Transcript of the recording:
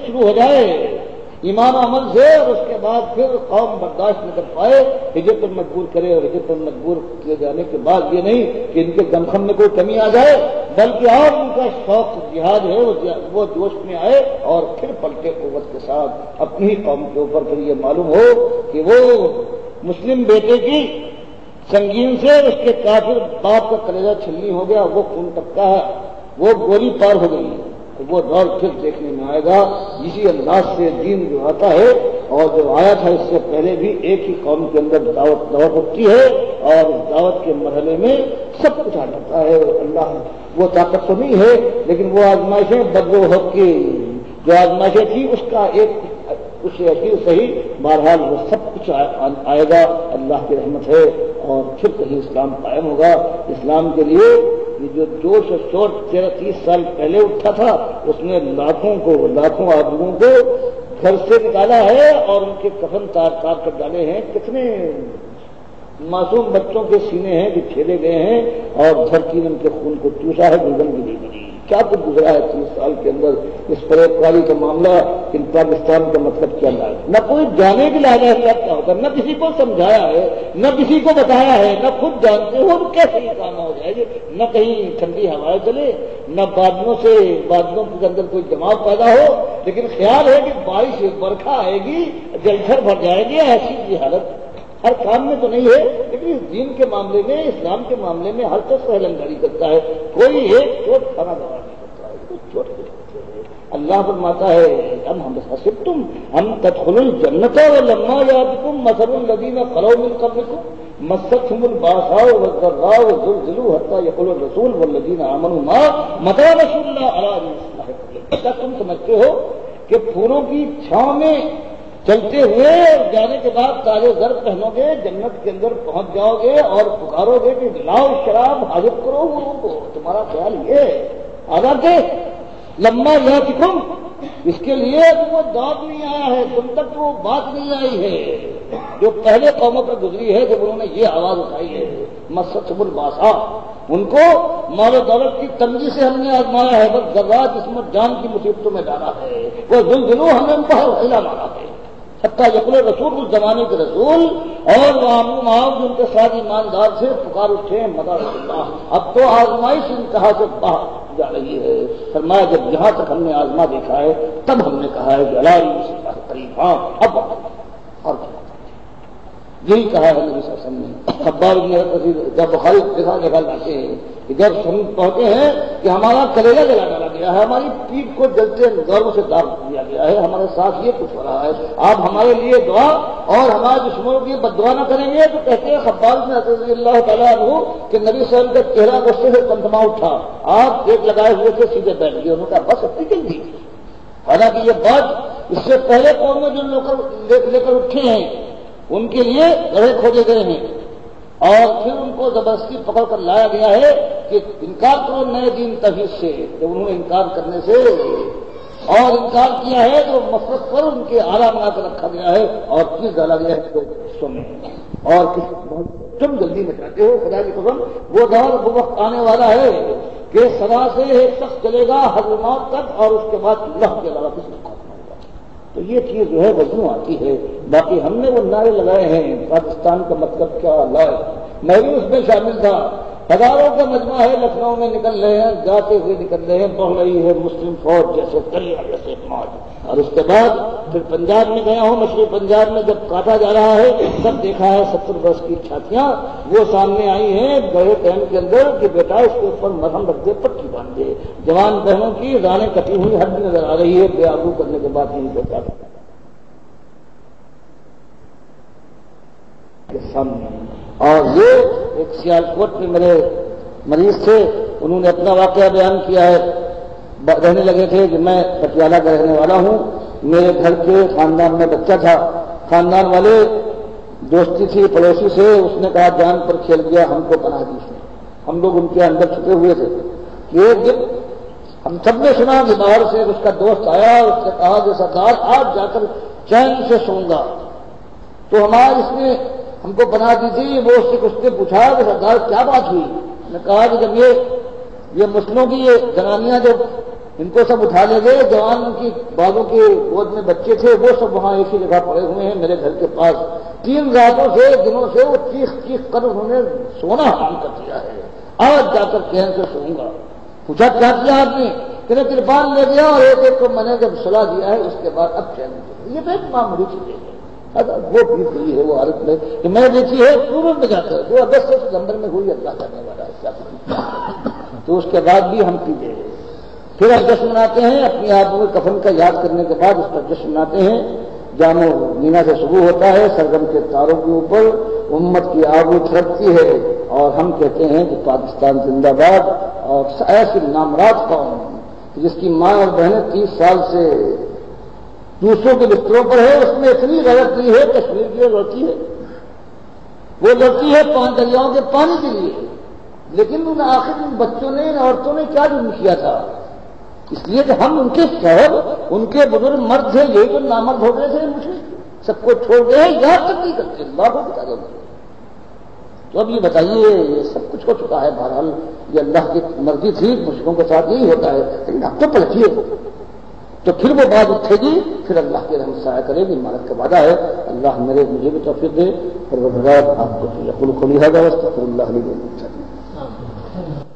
شروع ہو جائے ایمان و عمل سے، اور اس کے بعد پھر قوم برداشت نہ کر پائے، ہجرت پر مجبور کرے، اور ہجرت پر مجبور کیے جانے کے بعد یہ نہیں کہ ان کے دمخم میں کوئی کمی آ جائے، بلکہ اور ان کا شوق جہاد ہے وہ جوش میں آئے، اور پھر پلٹے قوت کے ساتھ اپنی قوم کے اوپر پھر یہ معلوم ہو کہ وہ مسلم بیٹے کی سنگین سے اس کے کافر باپ کا کلیجہ چھلنی ہو گیا، وہ خون ٹپکا ہے، وہ گولی پار ہو گئی، وہ دور پھر دیکھنے میں آئے گا۔ اسی انداز سے دین جو آتا ہے اور جو آیا تھا اس سے پہلے بھی ایک ہی قوم کے اندر دعوت ہوتی ہے، اور اس دعوت کے مرحلے میں سب کچھ آ جاتا ہے۔ اللہ وہ طاقت تو نہیں ہے، لیکن وہ آزمائشیں بدل و حق کی جو آزمائشیں تھی اس کا ایک کچھ ایسی صحیح، بہرحال وہ سب کچھ آئے گا، اللہ کی رحمت ہے، اور پھر کہیں اسلام قائم ہوگا۔ اسلام کے لیے یہ جو جوش اور شور 30 سال پہلے اٹھا تھا، اس نے لاکھوں آدمیوں کو گھر سے نکالا ہے اور ان کے کفن تار کر ڈالے ہیں، کتنے معصوم بچوں کے سینے ہیں جو چھیدے گئے ہیں، اور دھرتی نے ان کے خون کو چوسا ہے، گردن بھی نہیں بنی۔ کیا کچھ گزرا ہے 30 سال کے اندر اس فریب کاری کا معاملہ، ان پاکستان کا مطلب کیا ہے؟ نہ کوئی جانے کی لاحق کیا ہوتا ہے، نہ کسی کو سمجھایا ہے، نہ کسی کو بتایا ہے، نہ خود جانتے ہو تو کیسے یہ کام ہو جائے گی؟ نہ کہیں ٹھنڈی ہوائیں چلے، نہ بادلوں کے اندر کوئی جماؤ پیدا ہو، لیکن خیال ہے کہ بارش برکھا آئے گی، جلتھر بھر جائے گی، ایسی کی حالت ہر کام میں تو نہیں ہے، لیکن اس دین کے معاملے میں، اسلام کے معاملے میں ہر شخص پہلنگاری کرتا ہے، کوئی ایک چوٹ کھانا دوا نہیں کرتا ہے، کوئی چوٹ نہیں کرتا ہے۔ اللہ فرماتا ہے ہم حسبتم ان تدخلوا الجنۃ ولما یاتکم مثل الذین خلوا من قبلکم مستهم الباساء والضراء وزلزلوا حتى يقول الرسول والذین آمنوا معه متى نصر اللہ الا بنصر اللہ۔ کیا تم سمجھتے ہو کہ پھولوں کی چھاؤں میں چلتے ہوئے جانے کے بعد تازے زر پہنو گے، جنت کے اندر پہنچ جاؤ گے اور پکارو گے کہ لاؤ شراب حاضر کرو وہ کو؟ تمہارا خیال یہ ہے آزاد ہے لمبا یاتکم، اس کے لیے وہ دعوت نہیں آیا ہے، تم تک وہ بات نہیں آئی ہے جو پہلے قوموں پر گزری ہے جب انہوں نے یہ آواز اٹھائی ہے۔ مستهم الباساء، ان کو مال و دولت کی تنگی سے ہم نے آزمایا ہے، بس ذرات جسم جان کی مصیبتوں میں ڈالا ہے، وہ زلزلوں ہمیں ان پر ہلا مارا ہے، حتیٰ یقول رسول اس زمانے کے رسول اور وہ معاذ ان کے ساتھ ایماندار سے پکار اٹھے مدد اللہ۔ اب تو آزمائش انتہا سے باہر جا رہی ہے، فرمایا جب جہاں تک ہم نے آزما دیکھا ہے تب ہم نے کہا ہے کہ اللہ قریب، ہاں اب اور یہی کہا ہے نبی صلی اللہ علیہ وسلم نے۔ خباب بن کثیر جب بخاری جگہ لاتے ہیں کہ جب ہم پہنچے ہیں کہ ہمارا کلیجہ جلا ڈالا گیا ہے، ہماری پیٹھ کو جلتے گرم سے داغ دیا گیا ہے، ہمارے ساتھ یہ کچھ ہو رہا ہے، آپ ہمارے لیے دعا اور ہمارے دشمنوں کی بد دعا نہ کریں گے؟ تو کہتے ہیں خباب بن رضی اللہ تعالیٰ عنہ کہ نبی صلی اللہ علیہ وسلم کا چہرہ غصے سے تمتما اٹھا، آپ ایک لگائے ہوئے سے سیدھے بیٹھ گئے، انہوں نے کہا بس اتنی جلدی؟ حالانکہ یہ بات اس سے پہلے قوم میں جو لوگ لے کر اٹھے ہیں ان کے لیے گڑھے کھودے گئے ہیں، اور پھر ان کو زبردستی پکڑ کر لایا گیا ہے کہ انکار کرو نئے دین تحفیظ سے۔ جب انہوں نے انکار کرنے سے اور انکار کیا ہے تو مفرت پر ان کے آلہ بنا کر رکھا گیا ہے اور چیز ڈالا گیا ہے حصوں میں، اور تم جلدی میں چاہتے ہو خدا کی قسم وہ دور وہ وقت آنے والا ہے کہ سدا سے ایک شخص چلے گا حضرموت تک، اور اس کے بعد اللہ کے علاوہ کسی کو تو یہ چیز جو ہے وضو آتی ہے۔ باقی ہم نے وہ نعرے لگائے ہیں پاکستان کا مطلب کیا اللہ ہے، میں بھی اس میں شامل تھا، ہزاروں کا مجمع ہے لکھنؤ میں نکل رہے ہیں، جاتے ہوئے نکل رہے ہیں، بڑھ رہی ہے مسلم فوج جیسے دریا جیسے موج، اور اس کے بعد پھر پنجاب میں گیا ہوں، مشرقی پنجاب میں جب کاٹا جا رہا ہے تب دیکھا ہے 70 برس کی چھاتیاں وہ سامنے آئی ہیں گڑے ٹین کے اندر کہ بیٹا اس کے اوپر مرہم رکھ دے، پٹی باندھ دے، جوان بہنوں کی رانیں کٹی ہوئی ہڈی نظر آ رہی ہے، بے آبرو کرنے کے بعد نہیں بیٹا کے سامنے۔ اور یہ ایک سیالکوٹ میں میرے مریض تھے، انہوں نے اپنا واقعہ بیان کیا ہے، رہنے لگے تھے کہ میں پٹیالہ کا رہنے والا ہوں، میرے گھر کے خاندان میں بچہ تھا، خاندان والے دوستی تھی پڑوسی سے، اس نے کہا جان پر کھیل گیا، ہم کو پناہ دی، ہم لوگ ان کے اندر چھپے ہوئے تھے کہ ایک دن ہم سب نے سنا کہ باہر سے اس کا دوست آیا، اس نے کہا کہ سرکار آج جا کر چین سے سوں گا، تو ہمارا اس نے ہم کو پناہ دی تھی، وہ اس سے کچھ نے پوچھا کہ سرکار کیا بات ہوئی؟ نے کہا کہ جب یہ مسلموں کی یہ جنانیاں جب ان کو سب اٹھا لے گئے، جوان کی بعضوں کے گود میں بچے تھے، وہ سب وہاں ایک ہی جگہ پڑے ہوئے ہیں میرے گھر کے پاس۔ 3 راتوں سے دنوں سے وہ چیخ چیخ کر انہوں نے سونا حرام کر دیا ہے۔ آج جا کر چین سے سوؤں گا۔ پوچھا کیا کیا آپ نے؟ کہ کرپان لے گیا اور ایک ایک کو میں نے جب صلاح دیا ہے اس کے بعد اب چین میں، یہ تو ایک معمولی چیز ہے۔ وہ بیت گئی ہے وہ عادت میں کہ میں دیکھی ہے اکتوبر میں جا کر جو اگست ستمبر میں ہوئی، اللہ کرنے والا ہے، تو اس کے بعد بھی ہم پیتے ہیں۔ پھر ہم جشن مناتے ہیں اپنی آبوں میں کفن کا یاد کرنے کے بعد اس پر جشن مناتے ہیں۔ جام و مینا سے شروع ہوتا ہے، سرگم کے تاروں کے اوپر امت کی آبو چھڑکتی ہے اور ہم کہتے ہیں کہ پاکستان زندہ باد، اور ایسی نامراد قوم جس کی ماں اور بہنیں 30 سال سے دوسروں کے بستروں پر ہے، اس میں اتنی غلط نہیں ہے، کشمیر کے لیے لڑتی ہے، وہ لڑتی ہے 5 دریاؤں کے پانی کے لیے، لیکن ان آخر ان بچوں نے ان عورتوں نے کیا جرم کیا تھا؟ اس لیے کہ ہم ان کے شوہر ان کے بزرگ مرد تھے، یہی تو نامرد ہو گئے تھے، مجھے سب کو چھوڑ گئے، یاد تک نہیں کرتے، اللہ کو بتا دو۔ تو اب یہ بتائیے یہ سب کچھ ہو چکا ہے، بہرحال یہ اللہ کی مرضی تھی، مشرکوں کے ساتھ یہی ہوتا ہے، لیکن اب تو پلٹیے تو پھر وہ بات اٹھے گی، پھر اللہ کی رحمت سایہ کرے گی، مدد کا وعدہ ہے۔ اللہ مجھے بھی توفیق دے، اور وہ آپ کو یقول قولی ھذا واستغفر اللہ لی ولکم۔